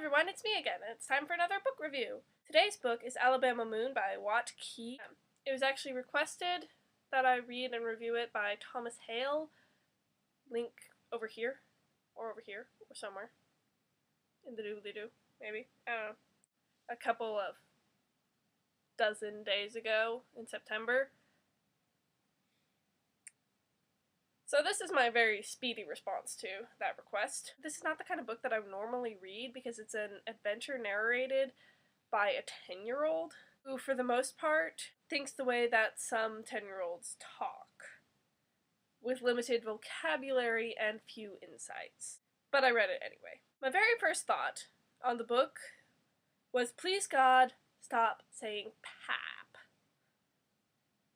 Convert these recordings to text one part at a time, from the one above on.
everyone, it's me again, and it's time for another book review. Today's book is Alabama Moon by Watt Key. It was actually requested that I read and review it by Thomas Hale. Link over here, or somewhere. In the doobly-doo, maybe. I don't know. A couple of dozen days ago in September. So this is my very speedy response to that request. This is not the kind of book that I would normally read because it's an adventure narrated by a 10-year-old who, for the most part, thinks the way that some 10-year-olds talk, with limited vocabulary and few insights. But I read it anyway. My very first thought on the book was, please God, stop saying pap.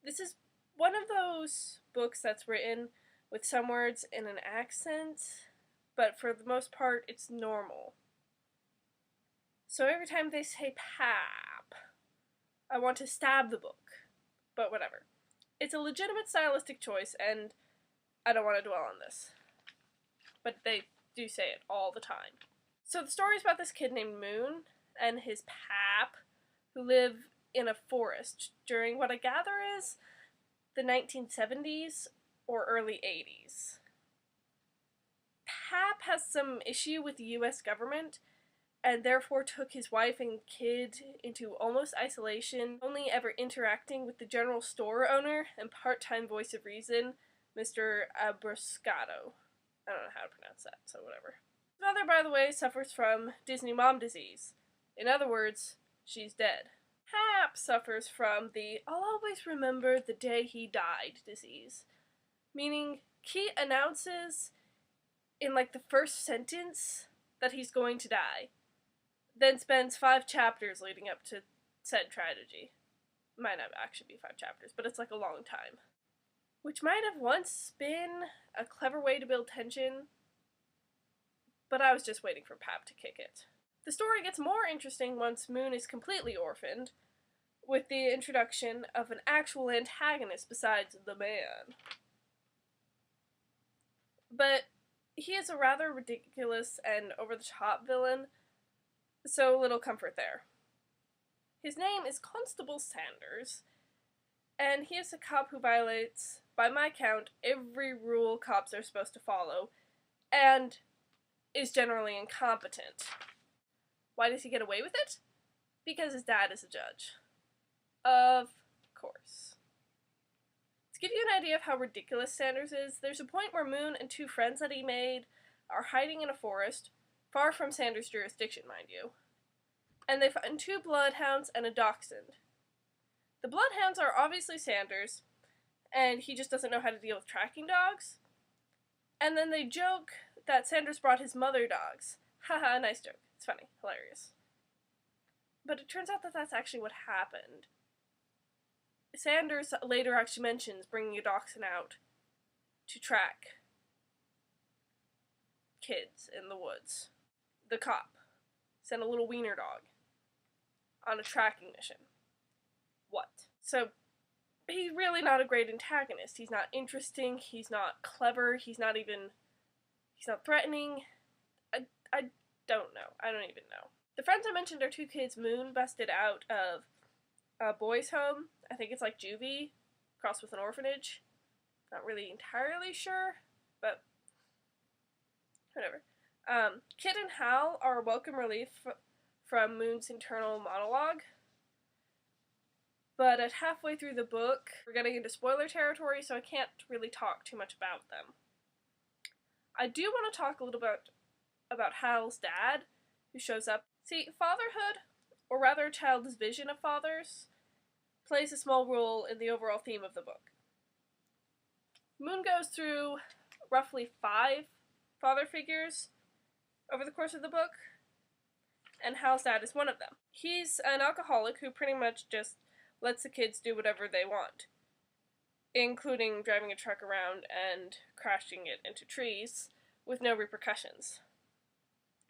This is one of those books that's written with some words in an accent, but for the most part, it's normal. So every time they say pap, I want to stab the book, but whatever. It's a legitimate stylistic choice, and I don't want to dwell on this. But they do say it all the time. So the story is about this kid named Moon and his pap, who live in a forest during what I gather is the 1970s or early 80s. Pap has some issue with the US government and therefore took his wife and kid into almost isolation, only ever interacting with the general store owner and part-time voice of reason, Mr. Abrascato. I don't know how to pronounce that, so whatever. His mother, by the way, suffers from Disney mom disease. In other words, she's dead. Pap suffers from the "I'll always remember the day he died" disease. Meaning, Key announces in like the first sentence that he's going to die, then spends 5 chapters leading up to said tragedy. Might not actually be 5 chapters, but it's like a long time. Which might have once been a clever way to build tension, but I was just waiting for Pap to kick it. The story gets more interesting once Moon is completely orphaned, with the introduction of an actual antagonist besides the man. But he is a rather ridiculous and over-the-top villain, so little comfort there. His name is Constable Sanders, and he is a cop who violates, by my count, every rule cops are supposed to follow, and is generally incompetent. Why does he get away with it? Because his dad is a judge. Of course. To give you an idea of how ridiculous Sanders is, there's a point where Moon and 2 friends that he made are hiding in a forest, far from Sanders' jurisdiction, mind you, and they find 2 bloodhounds and a dachshund. The bloodhounds are obviously Sanders, and he just doesn't know how to deal with tracking dogs, and then they joke that Sanders brought his mother dogs. Haha, nice joke. It's funny. Hilarious. But it turns out that that's actually what happened. Sanders later actually mentions bringing a dachshund out to track kids in the woods. The cop sent a little wiener dog on a tracking mission. What? So, he's really not a great antagonist. He's not interesting, he's not clever, he's not threatening. I don't know. I don't even know. The friends I mentioned are 2 kids Moon busted out of a boys' home. I think it's like juvie, crossed with an orphanage. Not really entirely sure, but whatever. Kid and Hal are a welcome relief from Moon's internal monologue. But at halfway through the book, we're getting into spoiler territory, so I can't really talk too much about them. I do want to talk a little bit about Hal's dad, who shows up. See, fatherhood, or rather a child's vision of fathers, plays a small role in the overall theme of the book. Moon goes through roughly 5 father figures over the course of the book, and Hal's dad is one of them. He's an alcoholic who pretty much just lets the kids do whatever they want, including driving a truck around and crashing it into trees with no repercussions.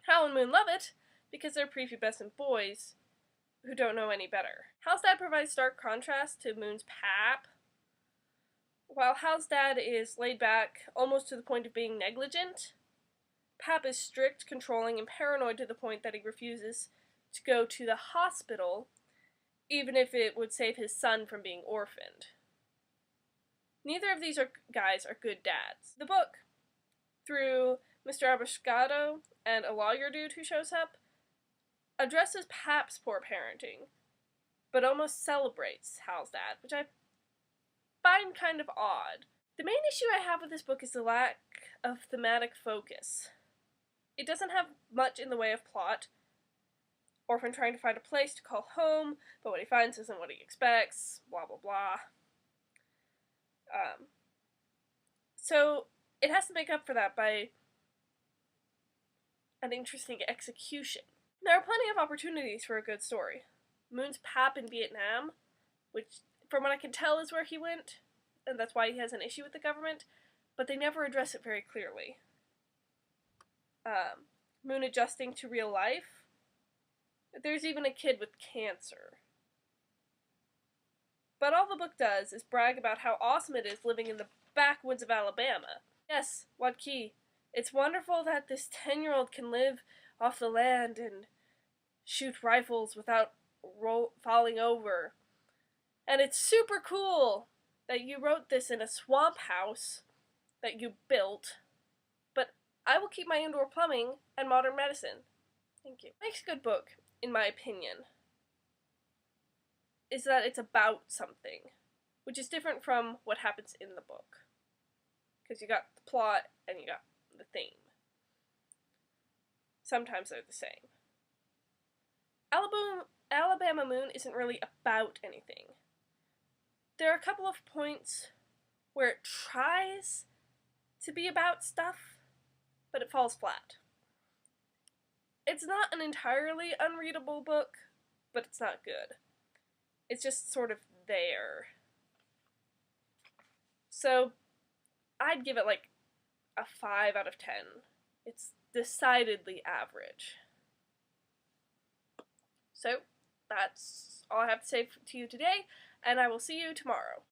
Hal and Moon love it because they're prepubescent boys who don't know any better. Hal's dad provides stark contrast to Moon's pap. While Hal's dad is laid back almost to the point of being negligent, Pap is strict, controlling, and paranoid to the point that he refuses to go to the hospital, even if it would save his son from being orphaned. Neither of these guys are good dads. The book, through Mr. Abiscado and a lawyer dude who shows up, addresses Pap's poor parenting, but almost celebrates Hal's dad, which I find kind of odd. The main issue I have with this book is the lack of thematic focus. It doesn't have much in the way of plot. Orphan trying to find a place to call home, but what he finds isn't what he expects, blah blah blah. So it has to make up for that by an interesting execution. There are plenty of opportunities for a good story. Moon's Pap in Vietnam, which from what I can tell is where he went, and that's why he has an issue with the government, but they never address it very clearly. Moon adjusting to real life. There's even a kid with cancer. But all the book does is brag about how awesome it is living in the backwoods of Alabama. Yes, Waukee. It's wonderful that this 10-year-old can live off the land and shoot rifles without falling over. And it's super cool that you wrote this in a swamp house that you built. But I will keep my indoor plumbing and modern medicine. Thank you. Makes a good book, in my opinion, is that it's about something, which is different from what happens in the book. Because you got the plot and you got the theme. Sometimes they're the same. Alabama Moon isn't really about anything. There are a couple of points where it tries to be about stuff, but it falls flat. It's not an entirely unreadable book, but it's not good. It's just sort of there. So, I'd give it like a 5 out of 10. It's decidedly average. So, that's all I have to say to you today, and I will see you tomorrow.